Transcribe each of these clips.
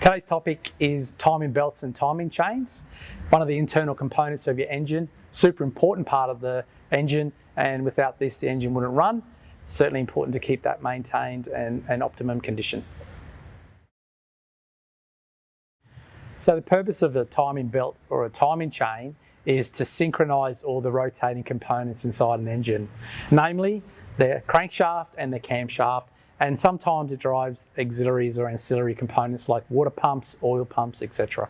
Today's topic is timing belts and timing chains. One of the internal components of your engine, super important part of the engine, and without this the engine wouldn't run. Certainly important to keep that maintained and optimum condition. So the purpose of a timing belt or a timing chain is to synchronise all the rotating components inside an engine, namely the crankshaft and the camshaft, and sometimes it drives auxiliaries or ancillary components like water pumps, oil pumps, etc.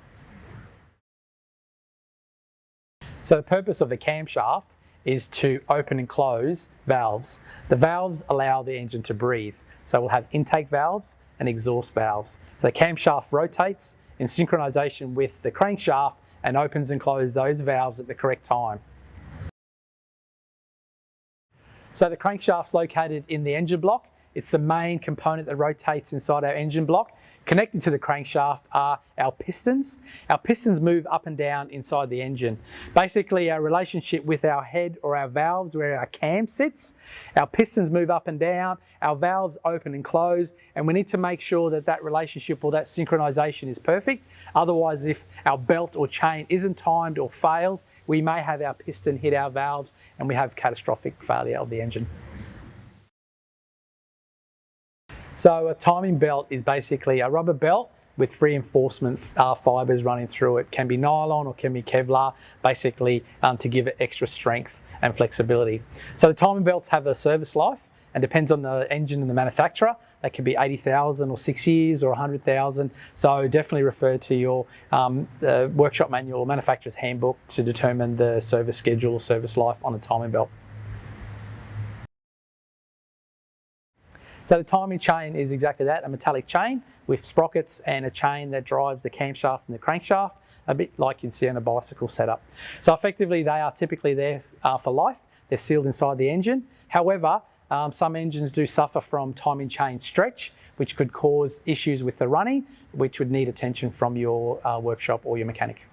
So the purpose of the camshaft is to open and close valves. The valves allow the engine to breathe. So we'll have intake valves and exhaust valves. The camshaft rotates in synchronization with the crankshaft and opens and closes those valves at the correct time. So the crankshaft's located in the engine block. It's the main component that rotates inside our engine block. Connected to the crankshaft are our pistons. Our pistons move up and down inside the engine. Basically, our relationship with our head or our valves, where our cam sits, our pistons move up and down, our valves open and close, and we need to make sure that that relationship or that synchronization is perfect. Otherwise, if our belt or chain isn't timed or fails, we may have our piston hit our valves and we have catastrophic failure of the engine. So a timing belt is basically a rubber belt with reinforcement fibres running through it. Can be nylon or can be Kevlar, basically to give it extra strength and flexibility. So the timing belts have a service life and depends on the engine and the manufacturer. That could be 80,000 or 6 years or 100,000. So definitely refer to your workshop manual or manufacturer's handbook to determine the service schedule or service life on a timing belt. So the timing chain is exactly that, a metallic chain with sprockets and a chain that drives the camshaft and the crankshaft, a bit like you can see on a bicycle setup. So effectively they are typically there for life. They're sealed inside the engine. However, some engines do suffer from timing chain stretch, which could cause issues with the running, which would need attention from your workshop or your mechanic.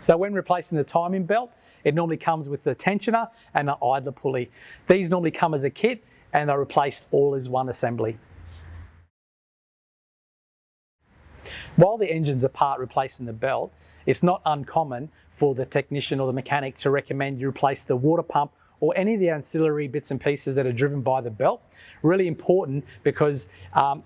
So when replacing the timing belt, it normally comes with the tensioner and an idler pulley. These normally come as a kit and are replaced all as one assembly. While the engine's apart replacing the belt, it's not uncommon for the technician or the mechanic to recommend you replace the water pump or any of the ancillary bits and pieces that are driven by the belt. Really important because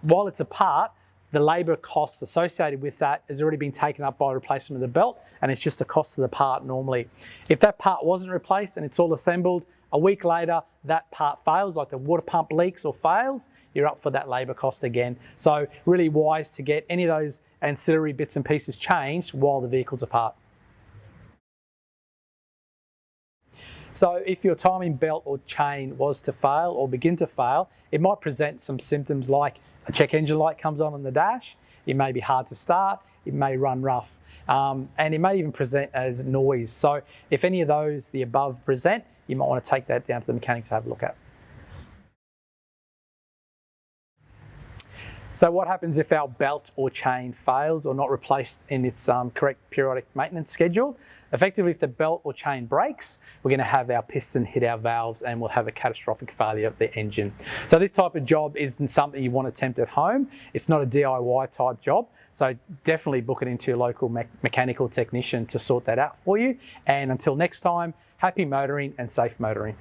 while it's apart, the labour costs associated with that has already been taken up by replacement of the belt, and it's just the cost of the part normally. If that part wasn't replaced and it's all assembled, a week later that part fails, like the water pump leaks or fails, you're up for that labour cost again. So really wise to get any of those ancillary bits and pieces changed while the vehicle's apart. So if your timing belt or chain was to fail or begin to fail, it might present some symptoms like a check engine light comes on the dash, it may be hard to start, it may run rough, and it may even present as noise. So if any of those, the above, present, you might want to take that down to the mechanic to have a look at. So what happens if our belt or chain fails or not replaced in its correct periodic maintenance schedule? Effectively, if the belt or chain breaks, we're going to have our piston hit our valves and we'll have a catastrophic failure of the engine. So this type of job isn't something you want to attempt at home. It's not a DIY type job. So definitely book it into your local mechanical technician to sort that out for you. And until next time, happy motoring and safe motoring.